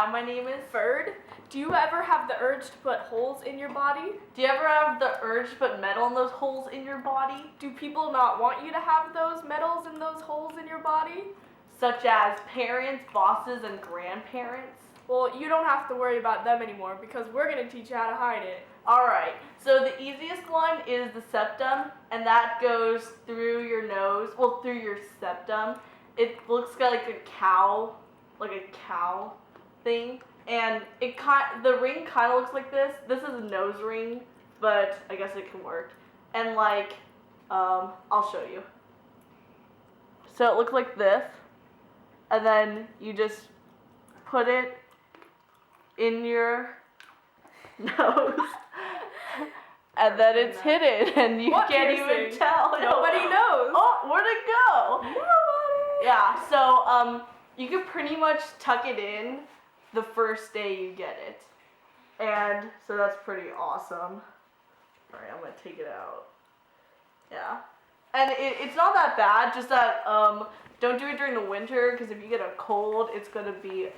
Hi, my name is Ferd. Do you ever have the urge to put holes in your body? Do you ever have the urge to put metal in those holes in your body? Do people not want you to have those metals in those holes in your body? Such as parents, bosses, and grandparents? Well, you don't have to worry about them anymore because we're going to teach you how to hide it. Alright, so the easiest one is the septum, and that goes through your nose, well, through your septum. It looks like a cow thing, and the ring kind of looks like this. This is a nose ring, but I guess it can work. And I'll show you. So it looks like this, and then you just put it in your nose. And then it's hidden, and you can't even tell. Nobody knows. Oh, where'd it go? Nobody. Yeah, so you can pretty much tuck it in the first day you get it. And so that's pretty awesome. Alright, I'm gonna take it out. Yeah. And it's not that bad, just that don't do it during the winter, because if you get a cold, it's gonna be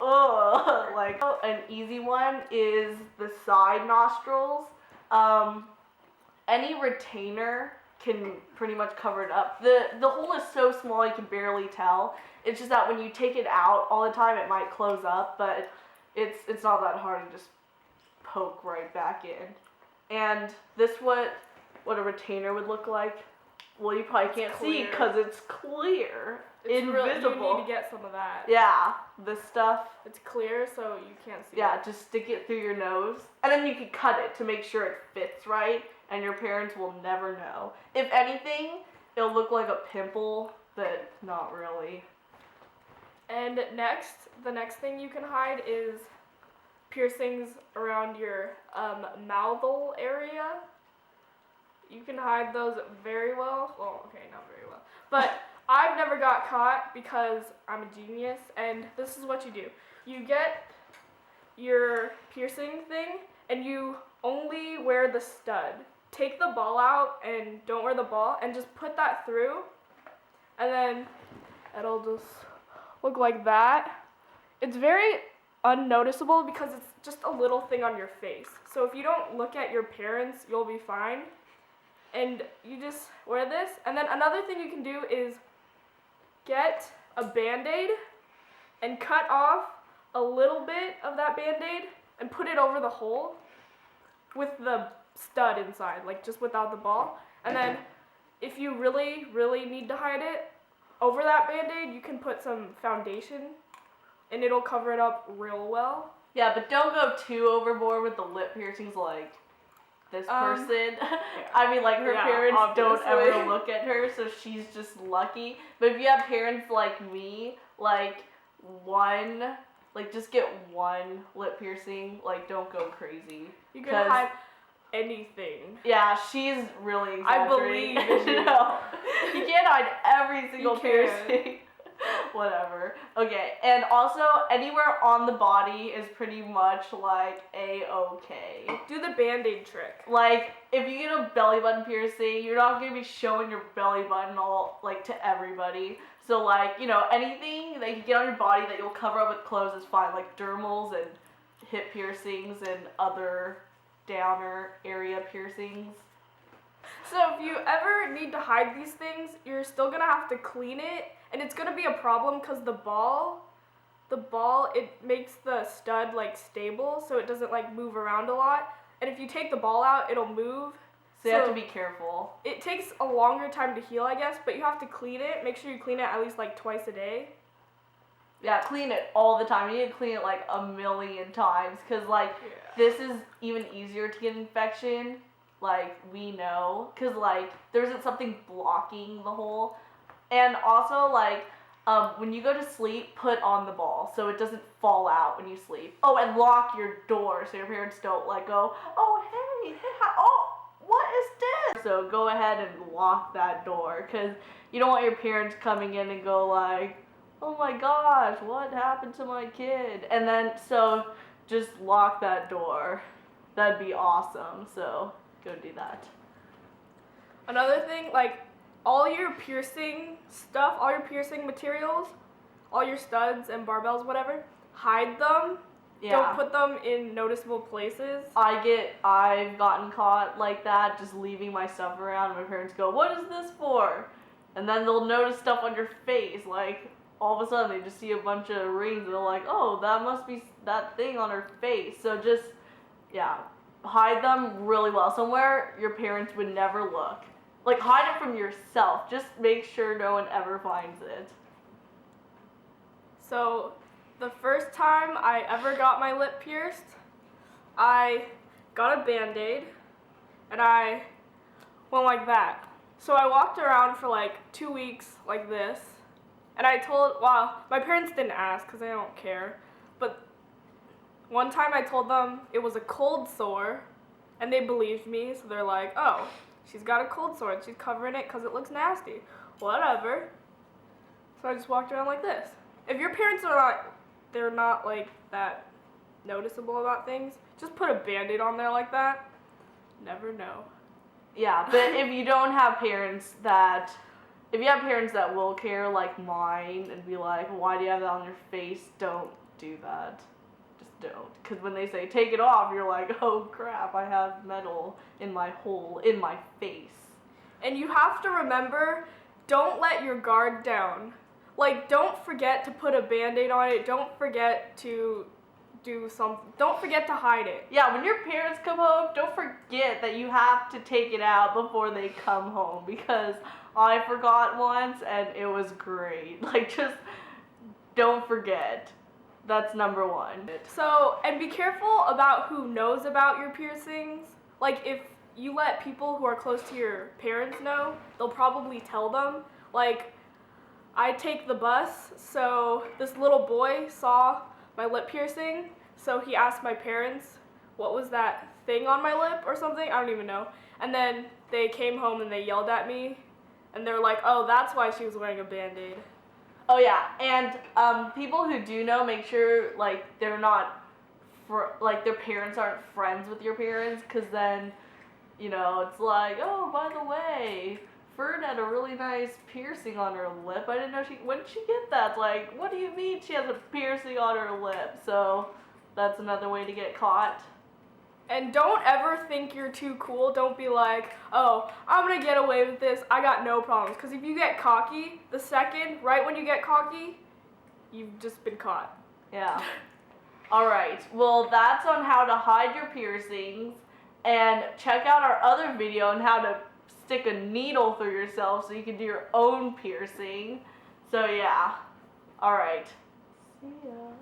an easy one is the side nostrils. Any retainer can pretty much cover it up. The hole is so small you can barely tell. It's just that when you take it out all the time, it might close up, but it's not that hard to just poke right back in. And this what a retainer would look like. Well, you probably can't see because it's clear. It's invisible. You need to get some of that. Yeah, this stuff. It's clear, so you can't see it. Yeah, just stick it through your nose. And then you can cut it to make sure it fits right, and your parents will never know. If anything, it'll look like a pimple, but not really. And the next thing you can hide is piercings around your mouthhole area. You can hide those very well. Well, okay, not very well. But I've never got caught because I'm a genius, and this is what you do. You get your piercing thing, and you only wear the stud. Take the ball out, and don't wear the ball, and just put that through, and then it'll just look like that. It's very unnoticeable because it's just a little thing on your face. So if you don't look at your parents, you'll be fine. And you just wear this. And then another thing you can do is get a Band-Aid and cut off a little bit of that Band-Aid and put it over the hole with the stud inside, like just without the ball. And then if you really, really need to hide it, over that Band-Aid, you can put some foundation and it'll cover it up real well. Yeah, but don't go too overboard with the lip piercings like this person. I mean, like, her parents don't ever look at her, so she's just lucky. But if you have parents like me, just get one lip piercing. Like, don't go crazy. You can hide anything. Yeah, she's really exaggerating. I believe in you. No, you can't hide every single piercing. Whatever. Okay, and also anywhere on the body is pretty much like A-okay. Do the Band-Aid trick. Like, if you get a belly button piercing, you're not gonna be showing your belly button all to everybody. So anything that you get on your body that you'll cover up with clothes is fine. Like dermals and hip piercings and other downer area piercings. So if you ever need to hide these things, you're still gonna have to clean it, and it's gonna be a problem because the ball, it makes the stud stable, so it doesn't move around a lot. And if you take the ball out, it'll move. So you have to be careful. It takes a longer time to heal, I guess, but you have to clean it. Make sure you clean it at least twice a day. Yeah, clean it all the time. You need to clean it a million times, because this is even easier to get infection. We know, because there isn't something blocking the hole. And also when you go to sleep, put on the ball so it doesn't fall out when you sleep. Oh, and lock your door so your parents don't go, oh hey, oh, what is this? So go ahead and lock that door, because you don't want your parents coming in and go oh my gosh, what happened to my kid? And then so just lock that door. That'd be awesome. So go do that. Another thing, all your piercing stuff, all your piercing materials, all your studs and barbells, whatever, hide them. Yeah. Don't put them in noticeable places. I've gotten caught like that, just leaving my stuff around. My parents go, "What is this for?" And then they'll notice stuff on your face, like all of a sudden they just see a bunch of rings and they're like, "Oh, that must be that thing on her face." So just, yeah, hide them really well, somewhere your parents would never look. Like, hide it from yourself. Just make sure no one ever finds it. So, the first time I ever got my lip pierced, I got a Band-Aid, and I went like that. So I walked around for like 2 weeks like this, and my parents didn't ask because they don't care, but one time I told them it was a cold sore, and they believed me, so they're like, "Oh, she's got a cold sore and she's covering it because it looks nasty." Whatever. So I just walked around like this. If your parents they're not like that noticeable about things, just put a Band-Aid on there like that. Never know. Yeah, but if you have parents that will care like mine and be like, "Why do you have that on your face?" Don't do that. Just don't. Because when they say take it off, you're like, "Oh crap, I have metal in my face." And you have to remember, don't let your guard down. Like, don't forget to put a Band-Aid on it. Don't forget to don't forget to hide it. Yeah, when your parents come home, don't forget that you have to take it out before they come home, because I forgot once and it was great. Like, just don't forget. That's number one. So, and be careful about who knows about your piercings. Like, if you let people who are close to your parents know, they'll probably tell them. Like, I take the bus, so this little boy saw my lip piercing, so he asked my parents, "What was that thing on my lip?" or something, I don't even know. And then they came home and they yelled at me, and they're like, "Oh, that's why she was wearing a Band-Aid." Oh yeah, and people who do know, make sure like they're not, their parents aren't friends with your parents, because then, it's like, "Oh, by the way, Ferd had a really nice piercing on her lip. I didn't know when did she get that?" It's like, what do you mean she has a piercing on her lip? So that's another way to get caught. And don't ever think you're too cool. Don't be like, "Oh, I'm gonna get away with this. I got no problems." Because if you get cocky, right when you get cocky, you've just been caught. Yeah. All right. Well, that's on how to hide your piercings. And check out our other video on how to stick a needle through yourself so you can do your own piercing. So yeah. All right. See ya.